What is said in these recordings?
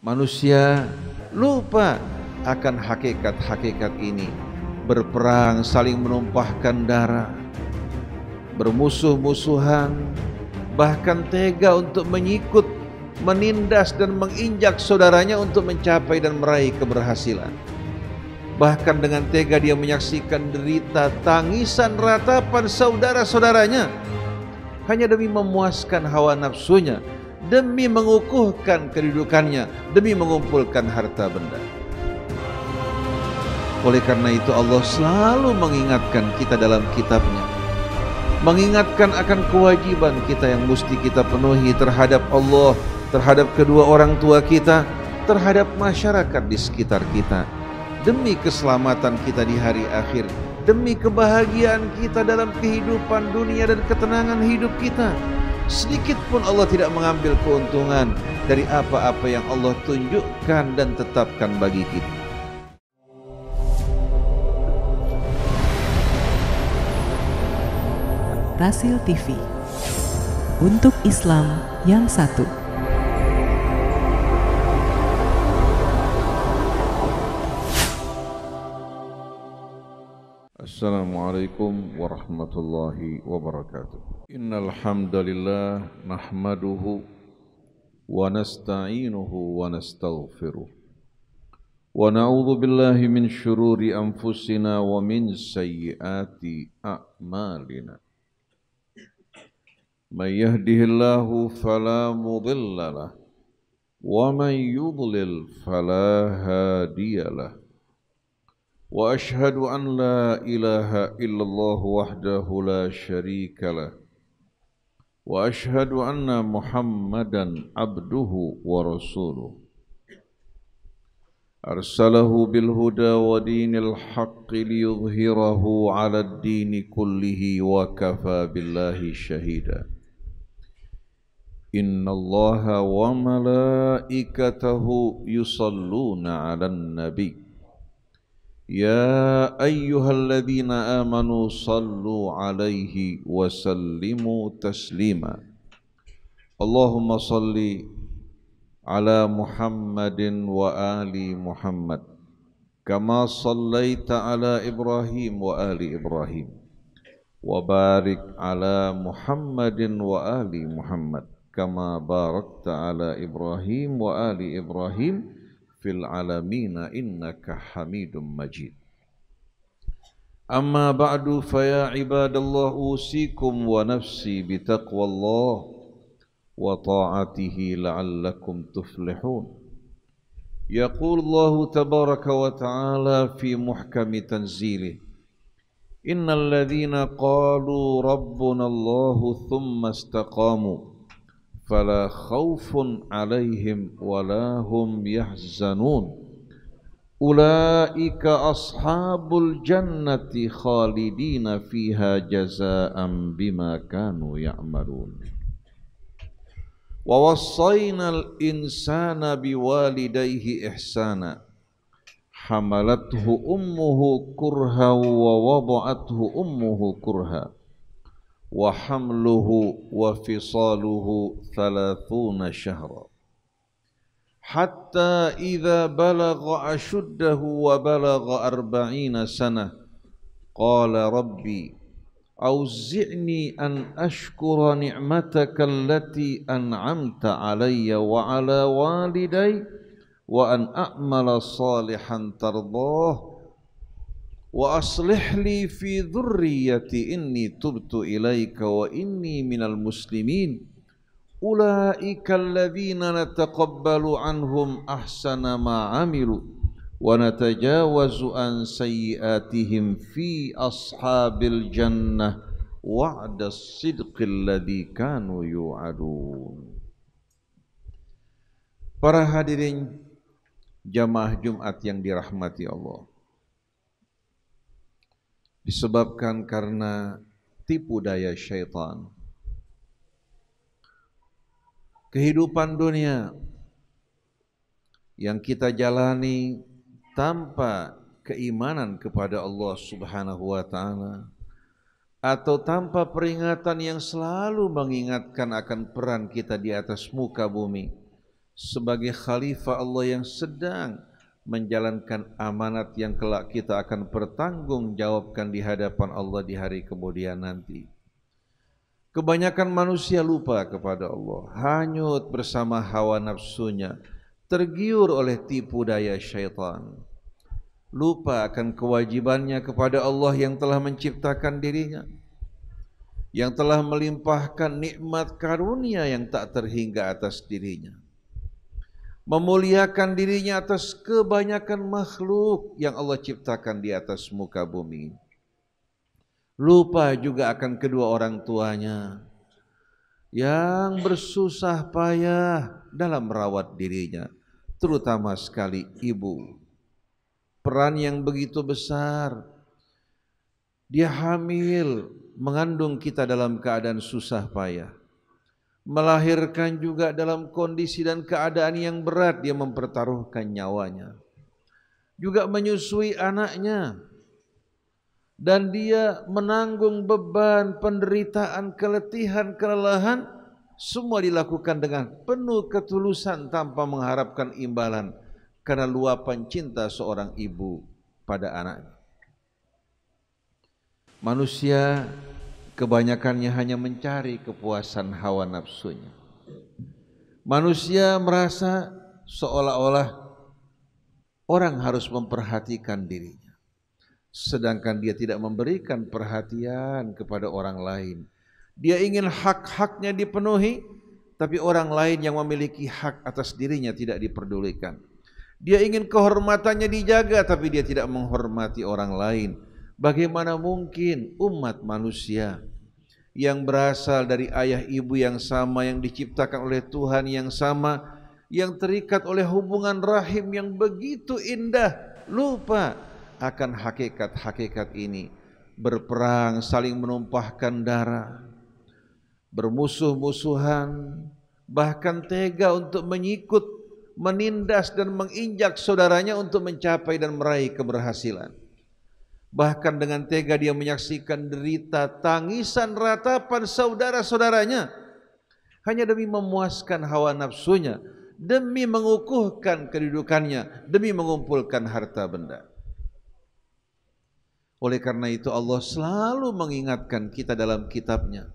Manusia lupa akan hakikat-hakikat ini, berperang saling menumpahkan darah, bermusuh-musuhan, bahkan tega untuk menyikut, menindas dan menginjak saudaranya untuk mencapai dan meraih keberhasilan. Bahkan dengan tega dia menyaksikan derita, tangisan, ratapan saudara-saudaranya hanya demi memuaskan hawa nafsunya, demi mengukuhkan kedudukannya, demi mengumpulkan harta benda. Oleh karena itu Allah selalu mengingatkan kita dalam kitabnya, mengingatkan akan kewajiban kita yang mesti kita penuhi terhadap Allah, terhadap kedua orang tua kita, terhadap masyarakat di sekitar kita, demi keselamatan kita di hari akhir, demi kebahagiaan kita dalam kehidupan dunia dan ketenangan hidup kita. Sedikit pun Allah tidak mengambil keuntungan dari apa-apa yang Allah tunjukkan dan tetapkan bagi kita. Rasil TV, untuk Islam yang satu. Assalamualaikum warahmatullahi wabarakatuh. Innal hamdalillah nahmaduhu wa nasta'inuhu wa nastaghfiruh wa na'udzu billahi min syururi anfusina wa min sayyiati a'malina. May yahdihillahu fala mudilla lahu wa man yudlil fala hadiyalah. Wa ashhadu an la ilaha illallah wahdahu la syarika lah. Wa ashhadu anna Muhammadan abduhu wa rasuluh. Arsalahu bil huda wa dinil haqqi liyudhhirahu 'ala ad-dini kullihi wa kafa billahi shahida. Innallaha wa malaikatahu yusalluna 'alan nabi. Ya ayyuhalladzina amanu sallu alaihi wa sallimu taslima. Allahumma salli ala Muhammadin wa ali Muhammad kama sallaita ala Ibrahim wa ali Ibrahim wa barik ala Muhammadin wa ali Muhammad kama barakta ala Ibrahim wa ali Ibrahim fil alamina innaka hamidum majid. Amma ba'du fa ya ibadallah usikum wa nafsi bitaqwallah wa ta'atihi la'allakum tuflihun. Yaqul Allah tabaraka wa ta'ala fi muhkami tanzilih, innal ladhina qalu rabbuna Allah thumma istaqamu فلا خوف عليهم ولا هم يحزنون أولئك أصحاب الجنة خالدين فيها جزاء بما كانوا يعملون ووصينا الإنسان بوالديه إحسانا حملته أمه كرها ووضعته أمه كرها وحمله وفصاله 30 شهرا حتى إذا بلغ أشده وبلغ 40 سنة قال ربي أوزعني أن أشكر نعمتك التي أنعمت علي وعلى والدي وأن أعمل صالحا ترضاه وأصلح لي في ذريتي إني تبت إليك وإني من المسلمين أولئك الذين نتقبل عنهم أحسن ما عملوا ونتجاوز عن سيئاتهم في أصحاب الجنة وعد الصدق الذي كانوا يوعدون. Para hadirin jamaah Jumat yang dirahmati Allah, disebabkan karena tipu daya syaitan, kehidupan dunia yang kita jalani tanpa keimanan kepada Allah Subhanahu wa ta'ala, atau tanpa peringatan yang selalu mengingatkan akan peran kita di atas muka bumi sebagai khalifah Allah yang sedang menjalankan amanat yang kelak kita akan pertanggungjawabkan di hadapan Allah di hari kemudian nanti. Kebanyakan manusia lupa kepada Allah, hanyut bersama hawa nafsunya, tergiur oleh tipu daya syaitan, lupa akan kewajibannya kepada Allah yang telah menciptakan dirinya, yang telah melimpahkan nikmat karunia yang tak terhingga atas dirinya, memuliakan dirinya atas kebanyakan makhluk yang Allah ciptakan di atas muka bumi. Lupa juga akan kedua orang tuanya yang bersusah payah dalam merawat dirinya, terutama sekali ibu. Peran yang begitu besar. Dia hamil, mengandung kita dalam keadaan susah payah, melahirkan juga dalam kondisi dan keadaan yang berat. Dia mempertaruhkan nyawanya, juga menyusui anaknya, dan dia menanggung beban, penderitaan, keletihan, kelelahan. Semua dilakukan dengan penuh ketulusan tanpa mengharapkan imbalan, karena luapan cinta seorang ibu pada anaknya. Manusia kebanyakannya hanya mencari kepuasan hawa nafsunya. Manusia merasa seolah-olah orang harus memperhatikan dirinya, sedangkan dia tidak memberikan perhatian kepada orang lain. Dia ingin hak-haknya dipenuhi, tapi orang lain yang memiliki hak atas dirinya tidak diperdulikan. Dia ingin kehormatannya dijaga, tapi dia tidak menghormati orang lain. Bagaimana mungkin umat manusia yang berasal dari ayah ibu yang sama, yang diciptakan oleh Tuhan yang sama, yang terikat oleh hubungan rahim yang begitu indah, lupa akan hakikat-hakikat ini, berperang, saling menumpahkan darah, bermusuh-musuhan, bahkan tega untuk menyikut, menindas dan menginjak saudaranya untuk mencapai dan meraih keberhasilan. Bahkan dengan tega dia menyaksikan derita, tangisan, ratapan saudara-saudaranya hanya demi memuaskan hawa nafsunya, demi mengukuhkan kedudukannya, demi mengumpulkan harta benda. Oleh karena itu Allah selalu mengingatkan kita dalam kitabnya,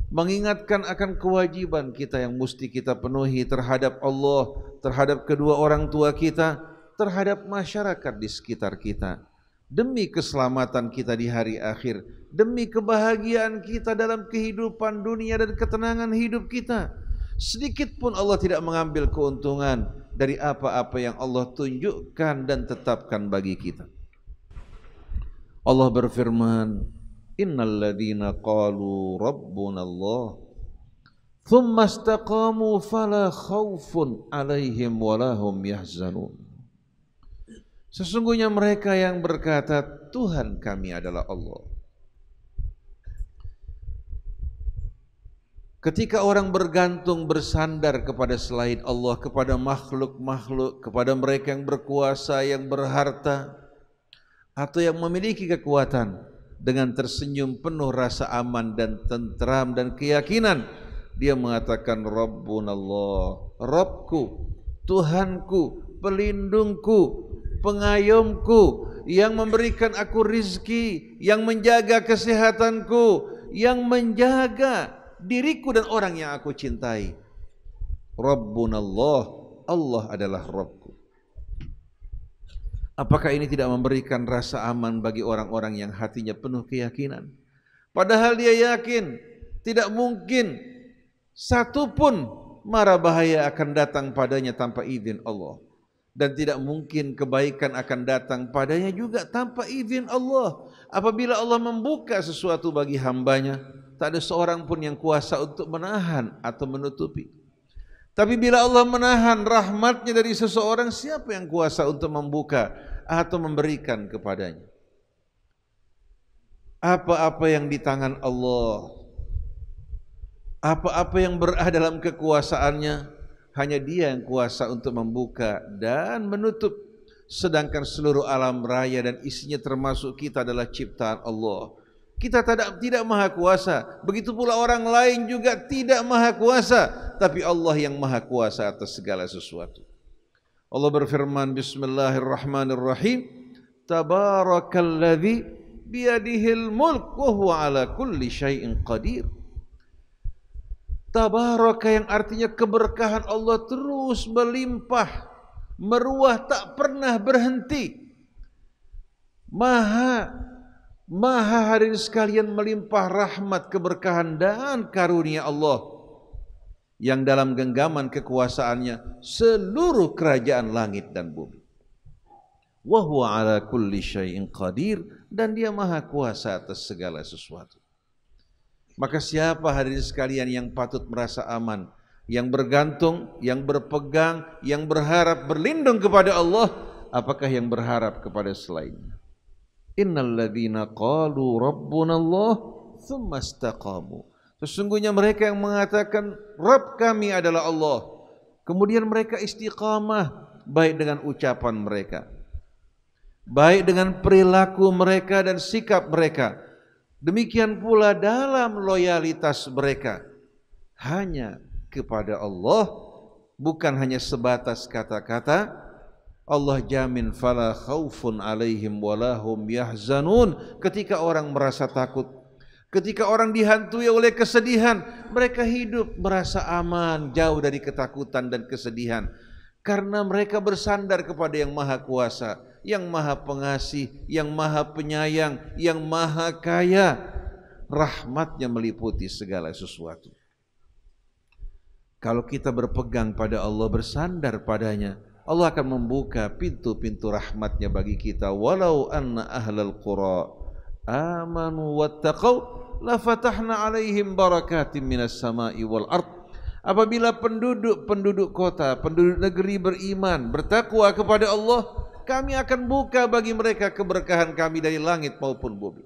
mengingatkan akan kewajiban kita yang mesti kita penuhi terhadap Allah, terhadap kedua orang tua kita, terhadap masyarakat di sekitar kita, demi keselamatan kita di hari akhir, demi kebahagiaan kita dalam kehidupan dunia dan ketenangan hidup kita. Sedikit pun Allah tidak mengambil keuntungan dari apa-apa yang Allah tunjukkan dan tetapkan bagi kita. Allah berfirman, innal ladzina qalu rabbuna Allah thumma istaqamu fala khaufun alaihim wala hum yahzanun. Sesungguhnya mereka yang berkata Tuhan kami adalah Allah. Ketika orang bergantung, bersandar kepada selain Allah, kepada makhluk-makhluk, kepada mereka yang berkuasa, yang berharta, atau yang memiliki kekuatan, dengan tersenyum penuh rasa aman dan tentram dan keyakinan, dia mengatakan Rabbunallah, Rabbku, Tuhanku, pelindungku, pengayomku, yang memberikan aku rizki, yang menjaga kesehatanku, yang menjaga diriku dan orang yang aku cintai. Rabbunallah, Allah adalah Rabbku. Apakah ini tidak memberikan rasa aman bagi orang-orang yang hatinya penuh keyakinan? Padahal dia yakin tidak mungkin satu pun mara bahaya akan datang padanya tanpa izin Allah, dan tidak mungkin kebaikan akan datang padanya juga tanpa izin Allah. Apabila Allah membuka sesuatu bagi hambanya, tak ada seorang pun yang kuasa untuk menahan atau menutupi. Tapi bila Allah menahan rahmatnya dari seseorang, siapa yang kuasa untuk membuka atau memberikan kepadanya? Apa-apa yang di tangan Allah, apa-apa yang berada dalam kekuasaannya, hanya Dia yang kuasa untuk membuka dan menutup. Sedangkan seluruh alam raya dan isinya termasuk kita adalah ciptaan Allah Kita tidak maha kuasa. Begitu pula orang lain juga tidak maha kuasa. Tapi Allah yang maha kuasa atas segala sesuatu. Allah berfirman, Bismillahirrahmanirrahim. Tabarakalladzi biyadihil mulk wa huwa ala kulli syai'in qadir. Tabaraka yang artinya keberkahan Allah terus melimpah, meruah, tak pernah berhenti. Maha hadirin sekalian melimpah rahmat, keberkahan dan karunia Allah yang dalam genggaman kekuasaannya seluruh kerajaan langit dan bumi. Wa huwa ala kulli syai'in qadir, dan dia maha kuasa atas segala sesuatu. Maka siapa hadirin sekalian yang patut merasa aman, yang bergantung, yang berpegang, yang berharap berlindung kepada Allah, apakah yang berharap kepada selainnya? Innal ladzina qalu rabbuna Allah tsumma istaqamu. Sesungguhnya mereka yang mengatakan Rabb kami adalah Allah, kemudian mereka istiqamah, baik dengan ucapan mereka, baik dengan perilaku mereka dan sikap mereka. Demikian pula dalam loyalitas mereka hanya kepada Allah, bukan hanya sebatas kata-kata. Allah jamin fala khaufun alaihim walahum yahzanun. Ketika orang merasa takut, ketika orang dihantui oleh kesedihan, mereka hidup merasa aman, jauh dari ketakutan dan kesedihan, karena mereka bersandar kepada yang maha kuasa, yang maha pengasih, yang maha penyayang, yang maha kaya. Rahmatnya meliputi segala sesuatu. Kalau kita berpegang pada Allah, bersandar padanya, Allah akan membuka pintu-pintu rahmatnya bagi kita. Walau anna ahlal qura amanu wattaqau lafatahna alaihim barakatim minas sama'i wal ard. Apabila penduduk kota, penduduk negeri beriman, bertakwa kepada Allah, kami akan buka bagi mereka keberkahan kami dari langit maupun bumi.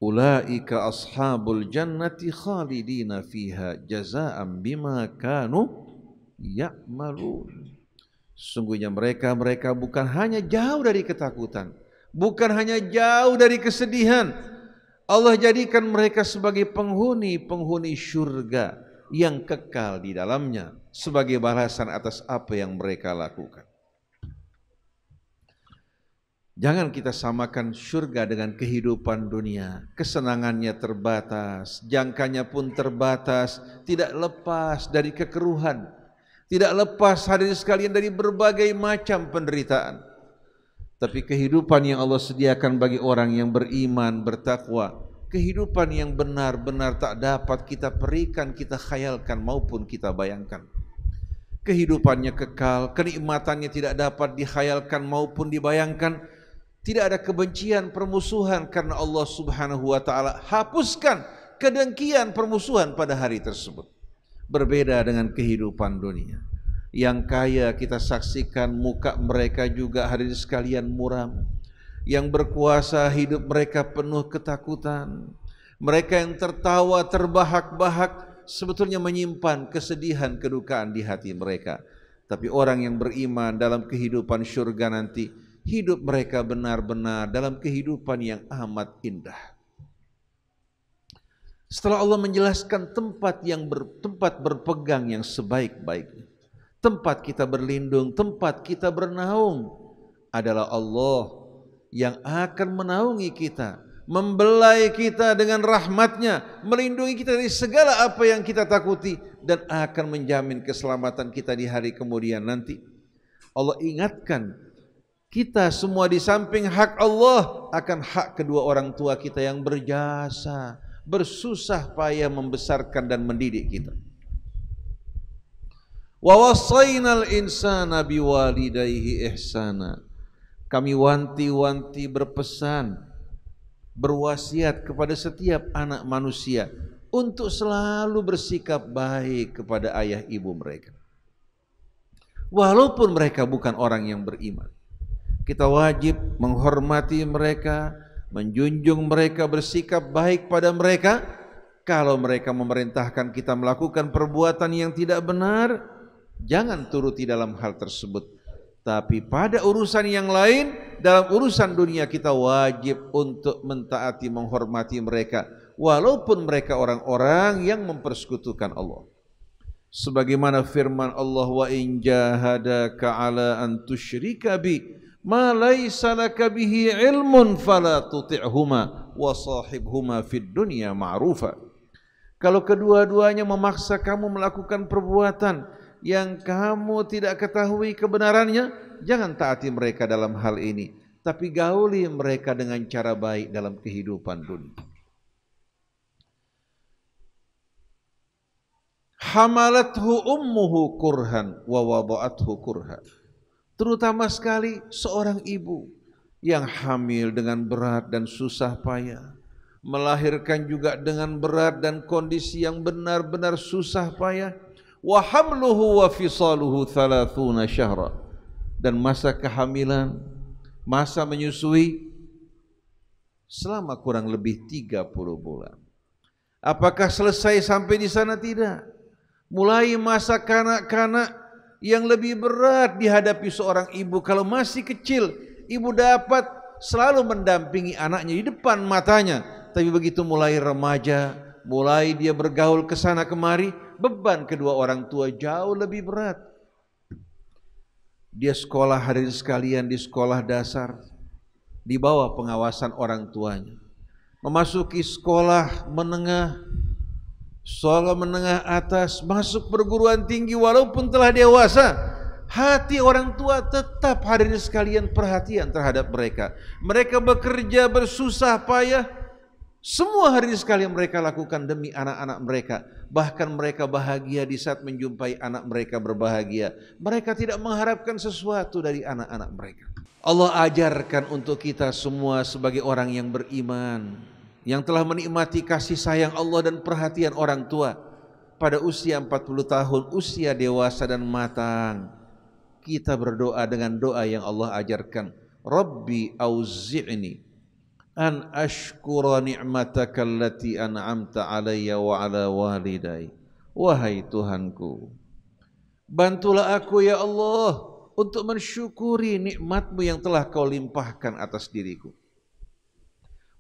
Ulaika ashabul jannati khalidina fiha jazaa'an bima kanu ya'malun. Sesungguhnya mereka bukan hanya jauh dari ketakutan, bukan hanya jauh dari kesedihan. Allah jadikan mereka sebagai penghuni syurga yang kekal di dalamnya, sebagai balasan atas apa yang mereka lakukan. Jangan kita samakan syurga dengan kehidupan dunia. Kesenangannya terbatas, jangkanya pun terbatas, tidak lepas dari kekeruhan, tidak lepas hadirin sekalian dari berbagai macam penderitaan. Tapi kehidupan yang Allah sediakan bagi orang yang beriman, bertakwa, kehidupan yang benar-benar tak dapat kita perikan, kita khayalkan maupun kita bayangkan. Kehidupannya kekal, kenikmatannya tidak dapat dikhayalkan maupun dibayangkan. Tidak ada kebencian, permusuhan, karena Allah Subhanahu wa ta'ala hapuskan kedengkian, permusuhan pada hari tersebut. Berbeda dengan kehidupan dunia. Yang kaya kita saksikan muka mereka juga hadirin sekalian muram. Yang berkuasa hidup mereka penuh ketakutan. Mereka yang tertawa terbahak-bahak sebetulnya menyimpan kesedihan, kedukaan di hati mereka. Tapi orang yang beriman dalam kehidupan syurga nanti, hidup mereka benar-benar dalam kehidupan yang amat indah. Setelah Allah menjelaskan tempat berpegang yang sebaik-baiknya, tempat kita berlindung, tempat kita bernaung adalah Allah yang akan menaungi kita, membelai kita dengan rahmatnya, melindungi kita dari segala apa yang kita takuti, dan akan menjamin keselamatan kita di hari kemudian nanti. Allah ingatkan kita semua di samping hak Allah akan hak kedua orang tua kita yang berjasa, bersusah payah membesarkan dan mendidik kita. Wa wassaynal insana biwalidayhi ihsana. Kami wanti-wanti, berpesan, berwasiat kepada setiap anak manusia untuk selalu bersikap baik kepada ayah ibu mereka. Walaupun mereka bukan orang yang beriman, kita wajib menghormati mereka, menjunjung mereka, bersikap baik pada mereka. Kalau mereka memerintahkan kita melakukan perbuatan yang tidak benar, jangan turuti dalam hal tersebut. Tapi pada urusan yang lain, dalam urusan dunia kita wajib untuk mentaati, menghormati mereka, walaupun mereka orang-orang yang mempersekutukan Allah. Sebagaimana firman Allah, wa in jahadaka ala an tusyrika bi ma laysa laka bihi ilmun fala tuti'huma wa sahibhuma fid dunya ma'rufa. Kalau kedua-duanya memaksa kamu melakukan perbuatan yang kamu tidak ketahui kebenarannya, jangan taati mereka dalam hal ini, tapi gauli mereka dengan cara baik dalam kehidupan dunia. Hamalathu ummuhu kurhan wa wada'athu kurhan. Terutama sekali seorang ibu yang hamil dengan berat dan susah payah, melahirkan juga dengan berat dan kondisi yang benar-benar susah payah. Wa hamluhu wa fisaluhu 30 syahra. Dan masa kehamilan, masa menyusui selama kurang lebih 30 bulan. Apakah selesai sampai di sana? Tidak. Mulai masa kanak-kanak yang lebih berat dihadapi seorang ibu. Kalau masih kecil, ibu dapat selalu mendampingi anaknya di depan matanya. Tapi begitu mulai remaja, mulai dia bergaul ke sana kemari, beban kedua orang tua jauh lebih berat. Dia sekolah, hadirin sekalian, di sekolah dasar, di bawah pengawasan orang tuanya. Memasuki sekolah menengah atas, masuk perguruan tinggi, walaupun telah dewasa, hati orang tua tetap, hadirin sekalian, perhatian terhadap mereka. Mereka bekerja bersusah payah. Semua hadirin sekalian mereka lakukan demi anak-anak mereka. Bahkan mereka bahagia di saat menjumpai anak mereka berbahagia. Mereka tidak mengharapkan sesuatu dari anak-anak mereka. Allah ajarkan untuk kita semua sebagai orang yang beriman, yang telah menikmati kasih sayang Allah dan perhatian orang tua, pada usia 40 tahun, usia dewasa dan matang, kita berdoa dengan doa yang Allah ajarkan. Rabbi auzi'ni an ashkura ni'mataka allati an'amta alayya wa ala walidai. Wahai Tuhanku, bantulah aku ya Allah untuk mensyukuri nikmat-Mu yang telah Kau limpahkan atas diriku.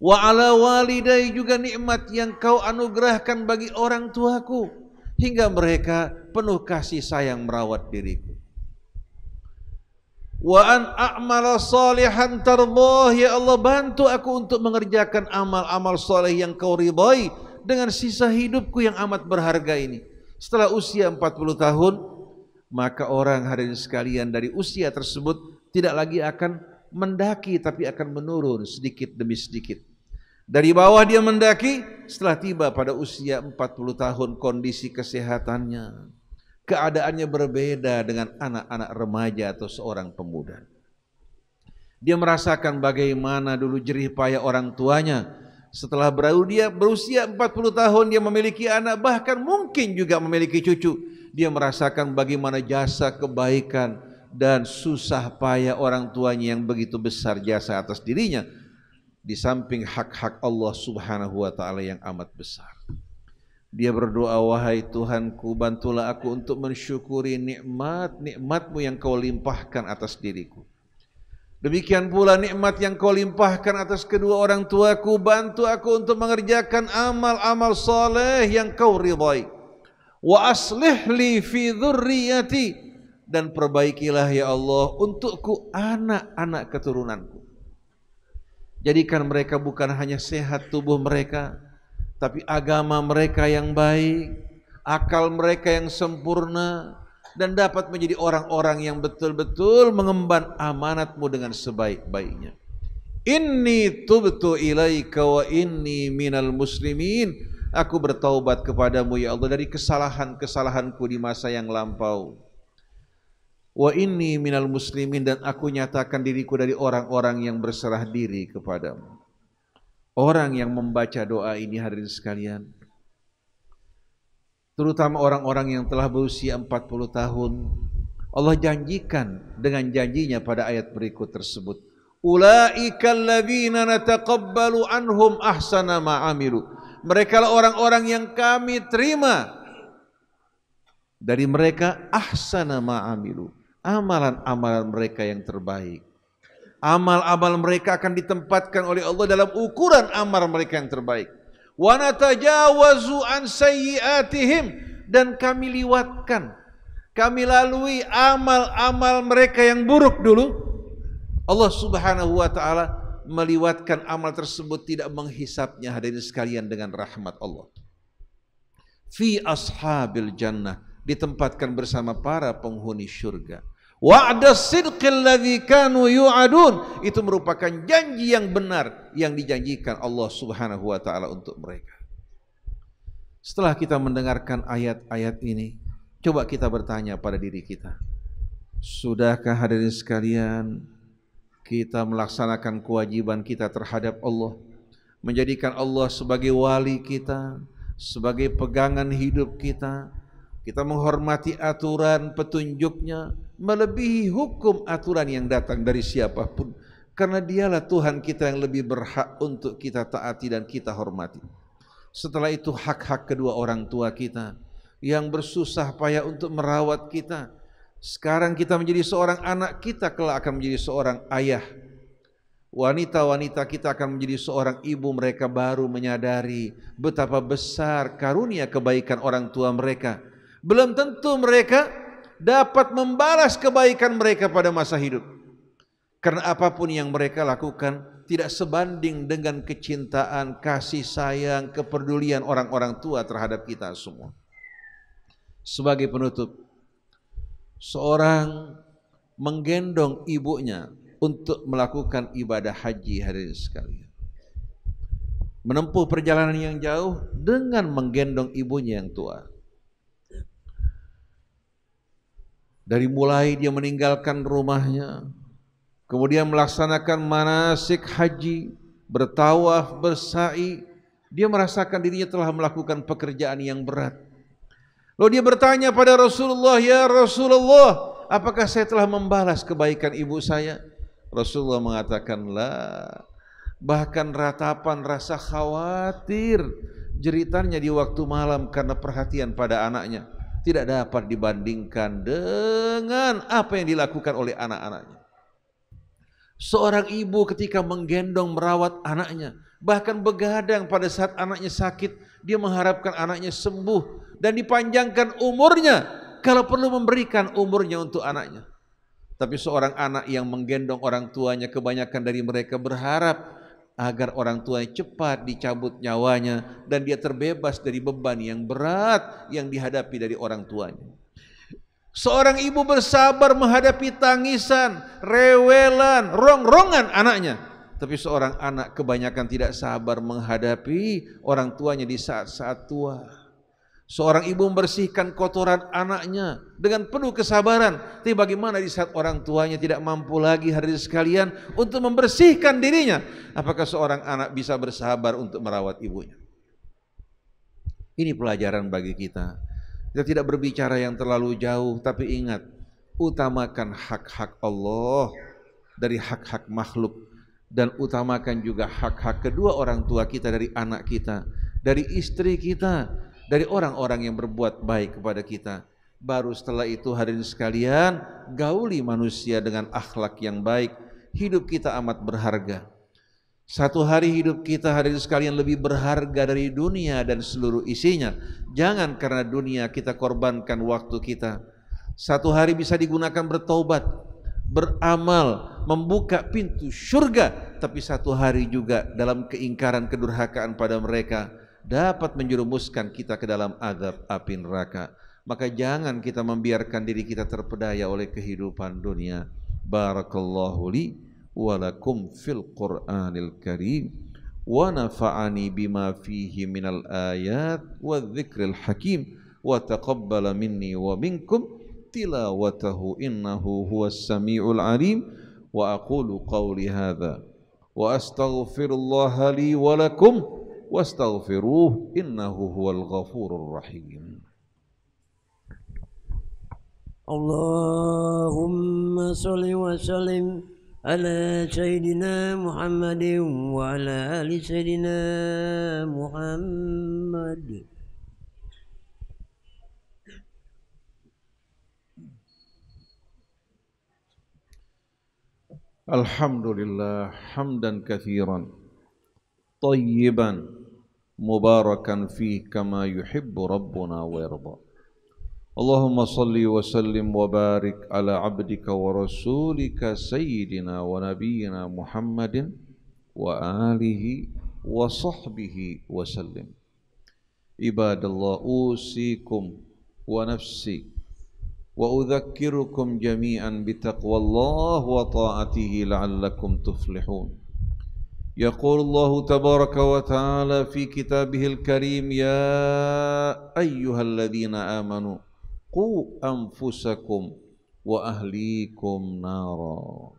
Wa ala walidai, juga nikmat yang Kau anugerahkan bagi orang tuaku, hingga mereka penuh kasih sayang merawat diriku. Wa an a'mala salihan tardah, ya Allah, bantu aku untuk mengerjakan amal-amal saleh yang Kau ridai dengan sisa hidupku yang amat berharga ini. Setelah usia 40 tahun, maka orang, hadirin sekalian, dari usia tersebut tidak lagi akan mendaki, tapi akan menurun sedikit demi sedikit. Dari bawah dia mendaki, setelah tiba pada usia 40 tahun, kondisi kesehatannya, keadaannya berbeda dengan anak-anak remaja atau seorang pemuda. Dia merasakan bagaimana dulu jerih payah orang tuanya. Setelah dia berusia 40 tahun, dia memiliki anak, bahkan mungkin juga memiliki cucu. Dia merasakan bagaimana jasa kebaikan dan susah payah orang tuanya yang begitu besar jasa atas dirinya, di samping hak-hak Allah Subhanahu wa ta'ala yang amat besar. Dia berdoa, wahai Tuhanku, bantulah aku untuk mensyukuri nikmat-nikmat-Mu yang Kau limpahkan atas diriku. Demikian pula nikmat yang Kau limpahkan atas kedua orang tuaku. Bantu aku untuk mengerjakan amal-amal saleh yang Kau ridai. Wa aslih li fi dzurriyyati, dan perbaikilah ya Allah untukku anak-anak keturunanku. Jadikan mereka bukan hanya sehat tubuh mereka, tapi agama mereka yang baik, akal mereka yang sempurna, dan dapat menjadi orang-orang yang betul-betul mengemban amanat-Mu dengan sebaik-baiknya. Inni tubtu ilaika wa inni minal muslimin. Aku bertaubat kepadamu ya Allah dari kesalahan-kesalahanku di masa yang lampau. Wa inni minal muslimin, dan aku nyatakan diriku dari orang-orang yang berserah diri kepadamu. Orang yang membaca doa ini, hadirin sekalian, terutama orang-orang yang telah berusia 40 tahun, Allah janjikan dengan janjinya pada ayat berikut tersebut. Ulaikal ladzina nataqabbalu anhum ahsana ma amilu. Mereka lah orang-orang yang kami terima dari mereka ahsana ma amilu, amalan-amalan mereka yang terbaik. Amal-amal mereka akan ditempatkan oleh Allah dalam ukuran amal mereka yang terbaik. Wa natajawazu an sayyi'atihim, dan kami liwatkan, kami lalui amal-amal mereka yang buruk dulu. Allah Subhanahu wa taala meliwatkan amal tersebut, tidak menghisapnya hadirin sekalian dengan rahmat Allah. Fi ashabil jannah, ditempatkan bersama para penghuni syurga. Wa'das sidqil ladzi kanu yu'adun, itu merupakan janji yang benar yang dijanjikan Allah Subhanahu wa taala untuk mereka. Setelah kita mendengarkan ayat-ayat ini, coba kita bertanya pada diri kita, sudahkah hadirin sekalian kita melaksanakan kewajiban kita terhadap Allah, menjadikan Allah sebagai wali kita, sebagai pegangan hidup kita, kita menghormati aturan petunjuknya, melebihi hukum aturan yang datang dari siapapun, karena dialah Tuhan kita yang lebih berhak untuk kita taati dan kita hormati. Setelah itu hak-hak kedua orang tua kita yang bersusah payah untuk merawat kita. Sekarang kita menjadi seorang anak, kita kelak akan menjadi seorang ayah. Wanita-wanita kita akan menjadi seorang ibu, mereka baru menyadari betapa besar karunia kebaikan orang tua mereka. Belum tentu mereka dapat membalas kebaikan mereka pada masa hidup, karena apapun yang mereka lakukan tidak sebanding dengan kecintaan, kasih sayang, kepedulian orang-orang tua terhadap kita semua. Sebagai penutup, seorang menggendong ibunya untuk melakukan ibadah haji hadirin sekalian, menempuh perjalanan yang jauh dengan menggendong ibunya yang tua. Dari mulai dia meninggalkan rumahnya, kemudian melaksanakan manasik haji, bertawaf, bersa'i, dia merasakan dirinya telah melakukan pekerjaan yang berat. Lalu dia bertanya pada Rasulullah, "Ya Rasulullah, apakah saya telah membalas kebaikan ibu saya?" Rasulullah mengatakan, "La." Bahkan ratapan rasa khawatir, jeritannya di waktu malam karena perhatian pada anaknya tidak dapat dibandingkan dengan apa yang dilakukan oleh anak-anaknya. Seorang ibu ketika menggendong merawat anaknya, bahkan begadang pada saat anaknya sakit, dia mengharapkan anaknya sembuh dan dipanjangkan umurnya, kalau perlu memberikan umurnya untuk anaknya. Tapi seorang anak yang menggendong orang tuanya, kebanyakan dari mereka berharap agar orang tuanya cepat dicabut nyawanya dan dia terbebas dari beban yang berat yang dihadapi dari orang tuanya. Seorang ibu bersabar menghadapi tangisan, rewelan, rongrongan anaknya. Tapi seorang anak kebanyakan tidak sabar menghadapi orang tuanya di saat-saat tua. Seorang ibu membersihkan kotoran anaknya dengan penuh kesabaran. Tapi bagaimana di saat orang tuanya tidak mampu lagi hadirin sekalian untuk membersihkan dirinya? Apakah seorang anak bisa bersabar untuk merawat ibunya? Ini pelajaran bagi kita. Kita tidak berbicara yang terlalu jauh, tapi ingat, utamakan hak-hak Allah dari hak-hak makhluk, dan utamakan juga hak-hak kedua orang tua kita, dari anak kita, dari istri kita, dari orang-orang yang berbuat baik kepada kita. Baru setelah itu hadirin sekalian, gauli manusia dengan akhlak yang baik. Hidup kita amat berharga. Satu hari hidup kita hadirin sekalian lebih berharga dari dunia dan seluruh isinya. Jangan karena dunia kita korbankan waktu kita. Satu hari bisa digunakan bertaubat, beramal, membuka pintu surga. Tapi satu hari juga dalam keingkaran, kedurhakaan pada mereka dapat menjerumuskan kita ke dalam azab api neraka. Maka jangan kita membiarkan diri kita terpedaya oleh kehidupan dunia. Barakallahu li wa lakum fil Qur'anil Karim wa nafa'ani bima fihi minal ayat wa dzikril hakim wa taqabbala minni wa minkum tilawatahu innahu huwas samiul alim. Wa aqulu qawli hadza wa astaghfirullaha li wa lakum wastaghfiruh innahu huwal ghafurur rahim. Allahumma sholli wa sallim ala sayyidina Muhammadin wa ala ali sayyidina Muhammad. Alhamdulillah hamdan katsiran tayyiban mubarakan fih kama yuhibbu rabbuna wa yarda. Allahumma salli wa sallim wa barik ala abdika wa rasulika sayyidina wa nabiyyina Muhammadin wa alihi wa sahbihi wa sallim. Ibadallah, usikum wa nafsi wa udzakirukum jami'an bitaqwallah wa ta'atihi la'allakum tuflihun. Yaqulu Allah tabaraka wa ta'ala fi kitabihil karim, ya ayyuhalladzina amanu qu anfusakum wa ahlikum nara.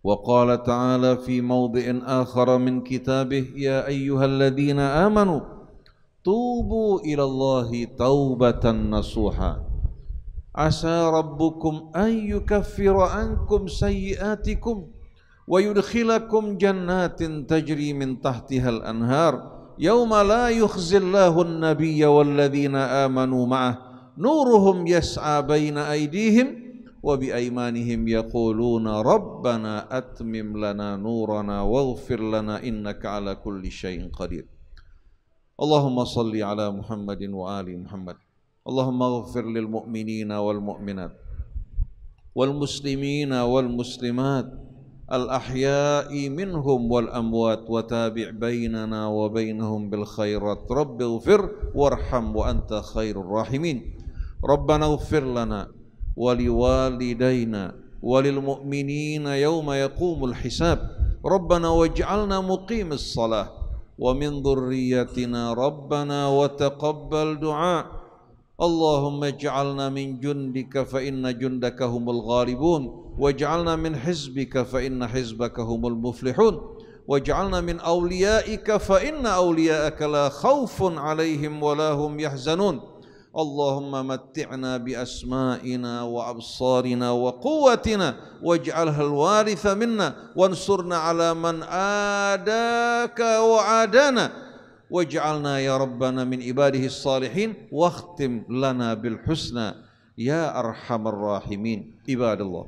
Wa qala ta'ala fi mawdi'in akhara min kitabih, ya ayyuhalladzina amanu tubu ilallahi taubatan nasuha asa rabbukum an yukaffira ankum sayyiatikum wa yudkhilakum jannatin tajri min tahtihal anhar yawma la yukhzillahu an-nabiyya walladzina amanu ma'ah nuruhum yas'a baina aydihim wa bi aymanihim yaquluna rabbana atmim lana nurana waghfir lana innaka ala kulli syai'in qadir. Allahumma salli ala Muhammadin wa ali Muhammad. Allahumma ighfir lil mu'minina wal mu'minat wal muslimina wal muslimat al ahya'i minhum wal amwat wa tabi' bainana wa bainahum bil khairat. Rabbi ighfir warham wa anta khairur rahimin. Rabbana ighfir lana wa liwalidayna wa lil mu'minina yawma yaqumul hisab. Rabbana waj'alna muqimis salah wa min dhurriyyatina rabbana wa taqabbal du'a. Allahumma ij'alna min jundika fa inna jundaka humul ghalibun waj'alna min hizbika fa inna hizbaka humul muflihun waj'alna min awliyaika fa inna awliyaaka la khawfun 'alaihim wa la hum yahzanun. Allahumma matti'na bi asma'ina wa absarina wa quwwatina waj'alha al-waritha minna wansurna 'ala man adaka wa adana waj'alna ya rabbana min ibadihi as-salihin wakhtim lana bil husna ya arhamar rahimin. Ibadallah,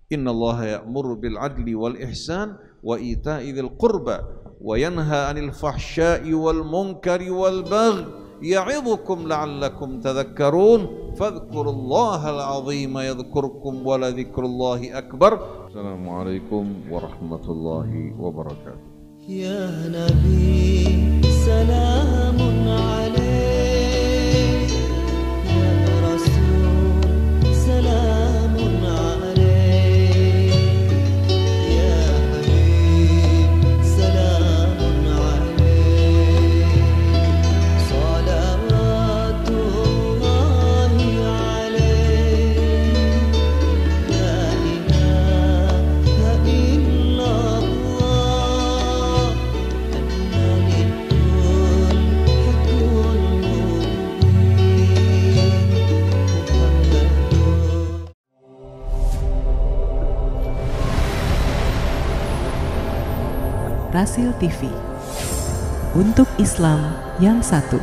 innallaha ya'muru bil 'adli wal ihsan wa ita'i dzil qurba wa yanha 'anil fahsya'i wal munkari wal baghi يعظكم لعلكم تذكرون فاذكروا الله العظيم يذكركم ولذكر الله أكبر. السلام عليكم ورحمة الله وبركاته. يا نبي سلام عليك يا رسول سلام عليك يا حبيب سلام عليك صلوات الله عليك لا إله إلا الله الملك الحق المبين محمد. Rasil TV, untuk Islam yang satu.